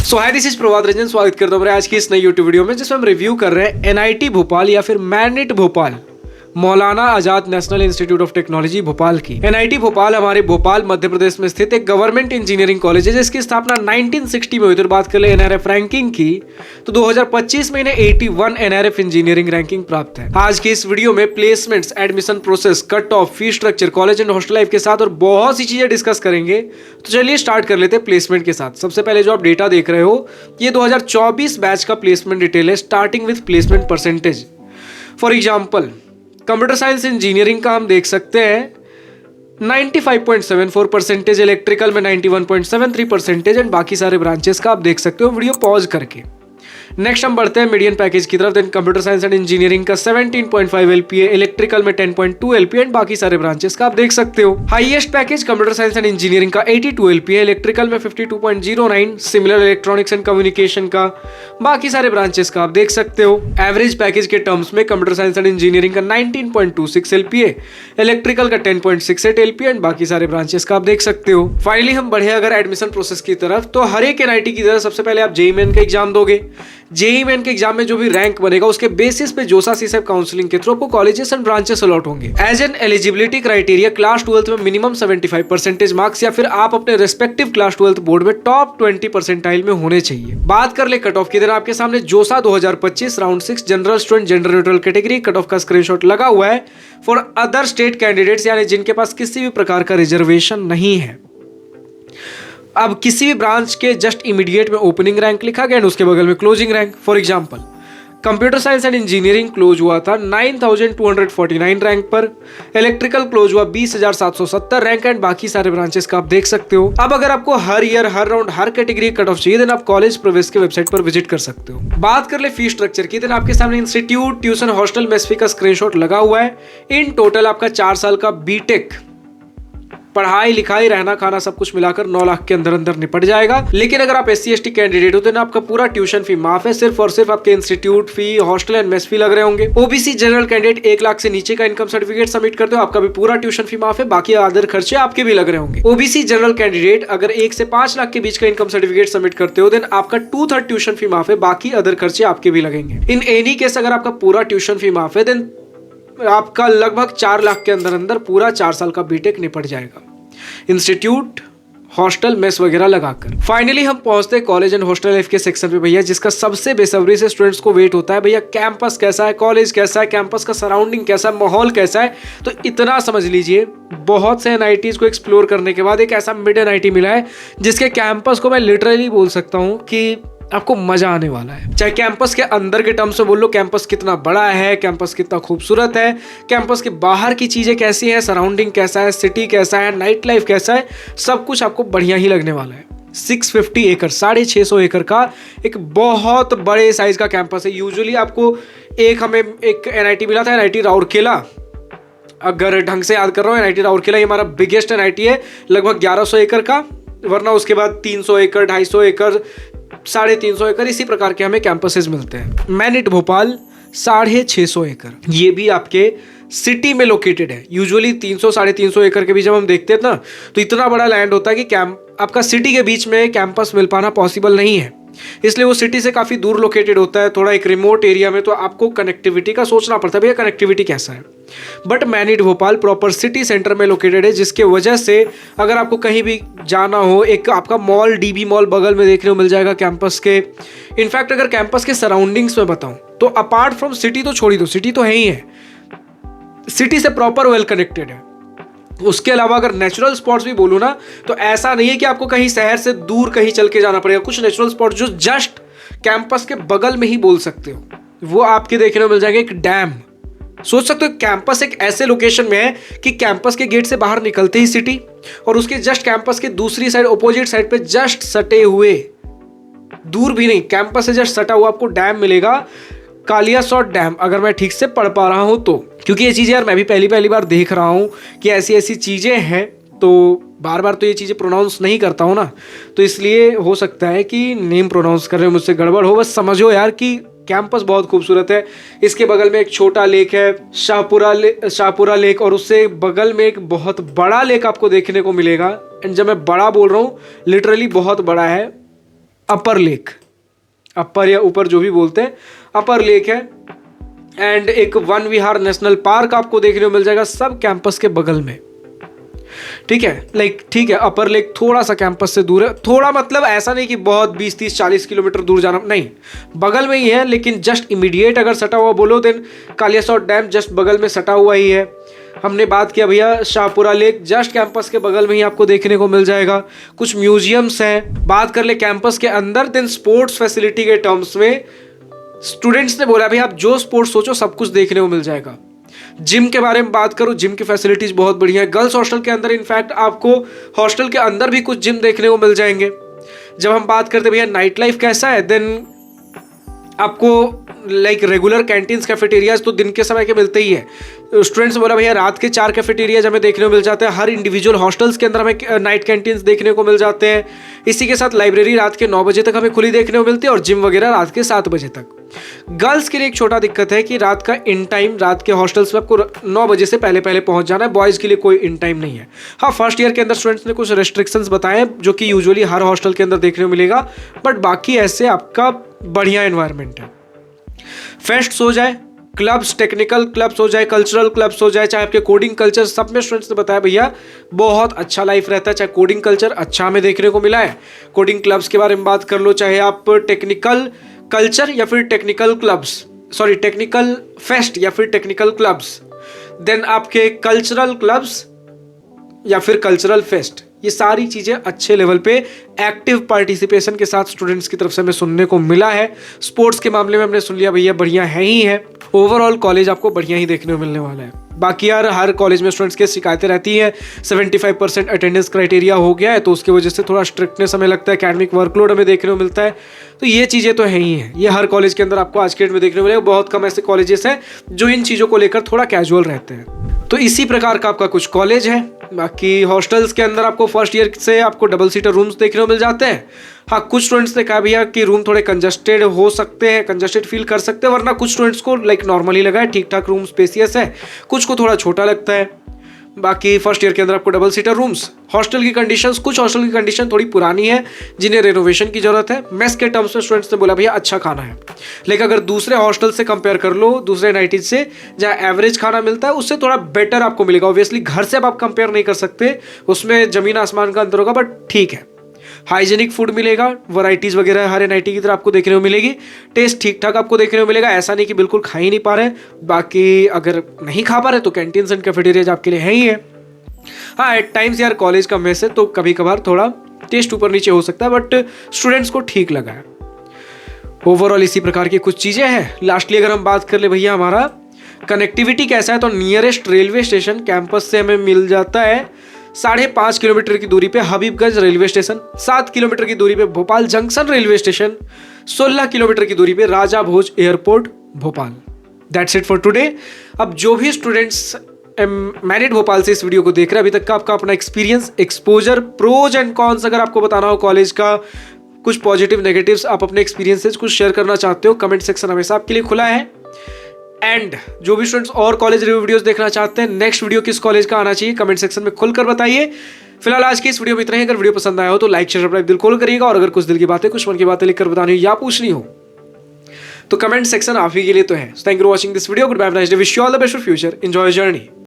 So hi, this is Prabhat Ranjan. स्वागत करता हूं आज की इस नई यूट्यूब वीडियो में, जिसमें हम रिव्यू कर रहे हैं एनआईटी भोपाल या फिर MANIT Bhopal, Maulana Azad national institute of technology Bhopal की। एनआईटी भोपाल हमारे भोपाल मध्य प्रदेश में स्थित एक गवर्नमेंट इंजीनियरिंग कॉलेज है, जिसकी स्थापना 1960 में हुई थी। बात कर ले एनआरएफ रैंकिंग की तो 2025 में इन्हें 81 एनआरएफ इंजीनियरिंग रैंकिंग प्राप्त है। आज की इस वीडियो में placements, admission process, cut off, fee structure, college and hostel life के साथ और बहुत सी चीजें डिस्कस करेंगे। तो चलिए स्टार्ट कर लेते हैं प्लेसमेंट के साथ। सबसे पहले जो आप डेटा देख रहे हो, ये 2024 बैच का प्लेसमेंट डिटेल है, starting with placement percentage. For example, computer science engineering का हम देख सकते हैं 95.74%, इलेक्ट्रिकल में 91.73% एंड बाकी सारे ब्रांचेस का आप देख सकते हो वीडियो पॉज करके। नेक्स्ट हम बढ़ते हैं मीडियन पैकेज की तरफ। Then computer science and engineering का 17.5 LPA, इलेक्ट्रिकल में 10.2 LPA एंड बाकी सारे ब्रांचेस का आप देख सकते हो। Highest package computer science and engineering का 82 LPA, इलेक्ट्रिकल में 52.09, सिमिलर इलेक्ट्रॉनिक्स एंड कम्युनिकेशन का बाकी सारे ब्रांचेस का आप देख सकते हो। एवरेज पैकेज के टर्म्स में कंप्यूटर साइंस एंड इंजीनियरिंग का 19.26 LPA, इलेक्ट्रिकल का 10.68 LPA एंड बाकी सारे ब्रांचेस का आप देख सकते हो। फाइनली हम बढ़े अगर एडमिशन प्रोसेस की तरफ, तो हर एक एनआईटी की तरफ सबसे पहले आप जेईई मेन का एग्जाम दोगे। जेईई मेन के एग्जाम में जो भी रैंक बनेगा उसके बेसिस पे जोसा सीसेप काउंसलिंग के थ्रू आपको कॉलेजेस एंड ब्रांचेस अलॉट होंगे। As an eligibility criteria class 12th में मिनिमम 75% मार्क्स या फिर आप अपने रेस्पेक्टिव क्लास 12th बोर्ड में टॉप 20 परसेंटाइल में होने चाहिए। बात कर ले कट ऑफ की, तरह आपके सामने जोसा 2025 round 6 general student gender neutral category cut off का स्क्रीनशॉट लगा हुआ है फॉर अदर स्टेट कैंडिडेट्स, यानी जिनके पास किसी भी प्रकार का रिजर्वेशन नहीं है। अब किसी भी ब्रांच के जस्ट इमीडिएट में ओपनिंग रैंक लिखा गया और उसके बगल में closing rank. For example, computer science and engineering close हुआ था 9249 रैंक पर, इलेक्ट्रिकल क्लोज हुआ 20,770 रैंक एंड बाकी सारे ब्रांचेस का आप देख सकते हो। अब अगर आपको हर ईयर, हर राउंड, हर कैटेगरी कट ऑफ चाहिए, देन आप कॉलेज प्रवेश के वेबसाइट पर विजिट कर सकते हो। बात कर ले फी स्ट्रक्चर की, देन आपके सामने इंस्टीट्यूट, ट्यूशन, हॉस्टल, मेस फी का स्क्रीनशॉट लगा हुआ है। इन टोटल आपका 4 साल का बीटेक पढ़ाई लिखाई रहना खाना सब कुछ मिलाकर 9 लाख के अंदर अंदर निपट जाएगा। लेकिन अगर आप SC ST कैंडिडेट हो तो आपका पूरा ट्यूशन फी माफ है, सिर्फ और सिर्फ आपके institute fee, hostel and mess fee लग रहे होंगे। OBC जनरल कैंडिडेट 1 लाख से नीचे का इनकम सर्टिफिकेट सबमिट करते हो, आपका भी पूरा ट्यूशन फी माफ है, बाकी अदर खर्चे आपके भी लग रहे होंगे। OBC जनरल कैंडिडेट अगर 1 से 5 लाख के बीच का इनकम सर्टिफिकेट सबमिट करते हो, देन आपका 2/3 ट्यूशन फी माफ है, बाकी अदर खर्चे आपके भी लगेंगे। इन एनी केस अगर आपका पूरा ट्यूशन फी माफ है, देन आपका लगभग 4 लाख के अंदर अंदर पूरा 4 साल का बीटेक निपट जाएगा, इंस्टीट्यूट, हॉस्टल, मेस वगैरह लगाकर। फाइनली हम पहुंचते हैं कॉलेज एंड हॉस्टल लाइफ के सेक्शन पे भैया, जिसका सबसे बेसब्री से स्टूडेंट्स को वेट होता है। भैया कैंपस कैसा है, कॉलेज कैसा है, कैंपस का सराउंडिंग कैसा है, माहौल कैसा है। तो इतना समझ लीजिए, बहुत से एनआईटीज को एक्सप्लोर करने के बाद एक ऐसा मिड एनआईटी मिला है जिसके कैंपस को मैं लिटरली बोल सकता हूँ कि आपको मजा आने वाला है। चाहे कैंपस के अंदर के टर्म्स में बोल लो, कैंपस कितना बड़ा है, कैंपस कितना खूबसूरत है, कैंपस के बाहर की चीजें कैसी है, सराउंडिंग कैसा है, सिटी कैसा है, नाइट लाइफ कैसा है, सब कुछ आपको बढ़िया ही लगने वाला है। 650 एकड़, 650 एकड़ का एक बहुत बड़े साइज का कैंपस है। यूजुअली आपको हमें एक एनआईटी मिला था, एनआईटी राउरकेला, अगर ढंग से याद कर रहा हूँ, एनआईटी राउरकेला ये हमारा बिगेस्ट एनआईटी है, लगभग 1100 एकड़ का। वरना उसके बाद 300 एकड़, 250 एकड़, 350 एकड़, इसी प्रकार के हमें कैंपसेस मिलते हैं। मैनिट भोपाल 650 एकड़, ये भी आपके सिटी में लोकेटेड है। यूजुअली 300-350 एकड़ के बीच जब हम देखते हैं ना, तो इतना बड़ा लैंड होता है कि आपका सिटी के बीच में कैंपस मिल पाना पॉसिबल नहीं है, इसलिए वो सिटी से काफी दूर लोकेटेड होता है, थोड़ा एक रिमोट एरिया में। तो आपको कनेक्टिविटी का सोचना पड़ता है, भैया कनेक्टिविटी कैसा है। But MANIT Bhopal proper city centre में लोकेटेड है, जिसके वजह से अगर आपको कहीं भी जाना हो, एक आपका मॉल, DB मॉल बगल में देखने को मिल जाएगा कैंपस के। इनफैक्ट अगर कैंपस के सराउंडिंग्स में बताऊं तो अपार्ट फ्रॉम सिटी तो छोड़ ही दो, सिटी तो है ही है, सिटी से प्रॉपर वेल कनेक्टेड है। उसके अलावा अगर नेचुरल स्पॉट्स भी बोलूं ना, तो ऐसा नहीं है कि आपको कहीं शहर से दूर कहीं चल के जाना पड़ेगा। कुछ नेचुरल स्पॉट जो जस्ट कैंपस के बगल में ही बोल सकते हो, वो आपके देखने को मिल जाएगा। एक डैम, सोच सकते हो कैंपस एक ऐसे लोकेशन में है कि कैंपस के गेट से बाहर निकलते ही सिटी, और उसके जस्ट कैंपस के दूसरी साइड, अपोजिट साइड पे जस्ट सटे हुए, दूर भी नहीं, कैंपस से जस्ट सटा हुआ आपको डैम मिलेगा, कालियासोत डैम, अगर मैं ठीक से पढ़ पा रहा हूं तो। क्योंकि ये चीजें यार मैं भी पहली बार देख रहा हूं कि ऐसी ऐसी चीजें हैं, तो बार बार तो ये चीजें प्रोनाउंस नहीं करता हूं ना, तो इसलिए हो सकता है कि नेम प्रोनाउंस करने में मुझसे गड़बड़ हो। बस समझो यार कि कैंपस बहुत खूबसूरत है। इसके बगल में एक छोटा लेक है, शाहपुरा लेक, और उससे बगल में एक बहुत बड़ा लेक आपको देखने को मिलेगा। एंड जब मैं बड़ा बोल रहा हूँ, लिटरली बहुत बड़ा है। अपर लेक, अपर या ऊपर जो भी बोलते हैं, अपर लेक है। एंड एक वन विहार नेशनल पार्क आपको देखने को मिल जाएगा, सब कैंपस के बगल में। ठीक है, ठीक है, अपर लेक थोड़ा सा कैंपस से दूर है, थोड़ा मतलब ऐसा नहीं कि बहुत 20, 30, 40 किलोमीटर दूर जाना, नहीं, बगल में ही है। लेकिन जस्ट इमीडिएट अगर सटा हुआ बोलो देन कालियासोत डैम जस्ट बगल में सटा हुआ ही है। हमने बात किया भैया शाहपुरा लेक, जस्ट कैंपस के बगल में ही आपको देखने को मिल जाएगा। कुछ म्यूजियम्स हैं। बात कर ले कैंपस के अंदर, देन स्पोर्ट्स फैसिलिटी के टर्म्स में स्टूडेंट्स ने बोला भाई आप जो स्पोर्ट्स सोचो सब कुछ देखने को मिल जाएगा। जिम के बारे में बात करूं, जिम की फैसिलिटीज बहुत बढ़िया है। गर्ल्स हॉस्टल के अंदर इनफैक्ट आपको हॉस्टल के अंदर भी कुछ जिम देखने को मिल जाएंगे। जब हम बात करते भैया नाइट लाइफ कैसा है, देन आपको रेगुलर कैंटीन्स कैफेटेरियाज तो दिन के समय के मिलते ही है। स्टूडेंट्स बोला भैया रात के 4 कैफेटेरियाज हमें देखने को मिल जाते हैं। हर इंडिविजुअल हॉस्टल्स के अंदर हमें नाइट कैंटीन्स देखने को मिल जाते हैं। इसी के साथ लाइब्रेरी रात के 9 बजे तक हमें खुली देखने को मिलती है और जिम वगैरह रात के 7 बजे तक। गर्ल्स के लिए एक छोटा दिक्कत है कि रात का इन टाइम, रात के हॉस्टल्स में आपको 9 बजे से पहले पहले पहुंच जाना है। बॉयज़ के लिए कोई इन टाइम नहीं है। हाँ, फर्स्ट ईयर के अंदर स्टूडेंट्स ने कुछ रेस्ट्रिक्शंस बताए जो कि यूजुअली हर हॉस्टल के अंदर देखने को मिलेगा, बट बाकी ऐसे आपका बढ़िया एनवायरनमेंट है। फेस्ट्स हो जाए, क्लब्स, टेक्निकल क्लब्स हो जाए, कल्चरल क्लब्स हो जाए, चाहे आपके कोडिंग कल्चर, सब में स्टूडेंट्स ने बताया भैया बहुत अच्छा लाइफ रहता है। चाहे कोडिंग कल्चर अच्छा हमें देखने को मिला है, कोडिंग क्लब्स के बारे में बात कर लो, चाहे आप टेक्निकल कल्चर या फिर technical clubs, sorry technical fest या फिर टेक्निकल क्लब्स, देन आपके कल्चरल क्लब्स या फिर कल्चरल फेस्ट, ये सारी चीज़ें अच्छे लेवल पे एक्टिव पार्टिसिपेशन के साथ स्टूडेंट्स की तरफ से हमें सुनने को मिला है। स्पोर्ट्स के मामले में हमने सुन लिया भैया बढ़िया है ही है। ओवरऑल कॉलेज आपको बढ़िया ही देखने को मिलने वाला है। बाकी यार हर कॉलेज में स्टूडेंट्स की शिकायतें रहती हैं। 75% अटेंडेंस क्राइटेरिया हो गया है तो उसकी वजह से थोड़ा स्ट्रिक्टनेस हमें लगता है, एकेडमिक वर्कलोड हमें देखने को मिलता है। तो ये चीज़ें तो है ही हैं, ये हर कॉलेज के अंदर आपको आज के डेट में देखने को मिलेगा। बहुत कम ऐसे कॉलेजेस हैं जो इन चीज़ों को लेकर थोड़ा कैजुअल रहते हैं। तो इसी प्रकार का आपका कुछ कॉलेज है। बाकी हॉस्टल्स के अंदर आपको फर्स्ट ईयर से आपको डबल सीटर रूम्स देखने को मिल जाते हैं। हाँ, कुछ स्टूडेंट्स ने कहा भैया कि रूम थोड़े कंजस्टेड हो सकते हैं, कंजस्टेड फील कर सकते हैं, वरना कुछ स्टूडेंट्स को नॉर्मली लगा है, ठीक ठाक रूम स्पेसियस है, कुछ को थोड़ा छोटा लगता है। बाकी फर्स्ट ईयर के अंदर आपको डबल सीटर रूम्स। हॉस्टल की कंडीशंस, कुछ हॉस्टल की कंडीशन थोड़ी पुरानी है जिन्हें रेनोवेशन की जरूरत है। मेस के टर्म्स में स्टूडेंट्स ने बोला भैया अच्छा खाना है, लेकिन अगर दूसरे हॉस्टल से कंपेयर कर लो, दूसरे नाइटीज से जहाँ एवरेज खाना मिलता है उससे थोड़ा बेटर आपको मिलेगा। ऑब्वियसली घर से अब आप कंपेयर नहीं कर सकते, उसमें जमीन आसमान का अंतर होगा, बट ठीक है। हाइजेनिक फूड मिलेगा, वैरायटीज वगैरह हर एनआईटी की तरह आपको देखने को मिलेगी। टेस्ट ठीक ठाक आपको देखने को मिलेगा, ऐसा नहीं कि बिल्कुल खा ही नहीं पा रहे। बाकी अगर नहीं खा पा रहे तो कैंटीन्स एंड कैफेटेरियाज आपके लिए है ही है। हाँ, एट टाइम्स यार कॉलेज का मेस है तो कभी कभार थोड़ा टेस्ट ऊपर नीचे हो सकता है, बट स्टूडेंट्स को ठीक लगा है। ओवरऑल इसी प्रकार की कुछ चीज़ें हैं। लास्टली अगर हम बात कर ले भैया हमारा कनेक्टिविटी कैसा है, तो नियरेस्ट रेलवे स्टेशन कैंपस से हमें मिल जाता है 5.5 किलोमीटर की दूरी पे हबीबगंज रेलवे स्टेशन, 7 किलोमीटर की दूरी पे Bhopal junction railway station, 16 kilometre की दूरी पे Raja Bhoj airport Bhopal. That's it for today. अब जो भी स्टूडेंट्स मैरिड भोपाल से इस वीडियो को देख रहे हैं, अभी तक का आपका अपना experience, exposure, pros and cons अगर आपको बताना हो कॉलेज का, कुछ पॉजिटिव नेगेटिव्स, आप अपने एक्सपीरियंसेस कुछ शेयर करना चाहते हो, कमेंट सेक्शन हमेशा आपके लिए खुला है। एंड जो भी स्टूडेंट्स और कॉलेज रिव्यू वीडियोस देखना चाहते हैं, नेक्स्ट वीडियो किस कॉलेज का आना चाहिए, कमेंट सेक्शन में खुलकर बताइए। फिलहाल आज की इस वीडियो में इतना ही। अगर वीडियो पसंद आया हो तो लाइक शेयर सब्सक्राइब दिल खोल करिएगा, और अगर कुछ दिल की बातें, कुछ मन की बातें लिखकर बतानी हो या पूछनी हो तो कमेंट सेक्शन आप ही के लिए तो है। Thank you for watching this video. Goodbye, nice day, wish you all the best for future, enjoy journey.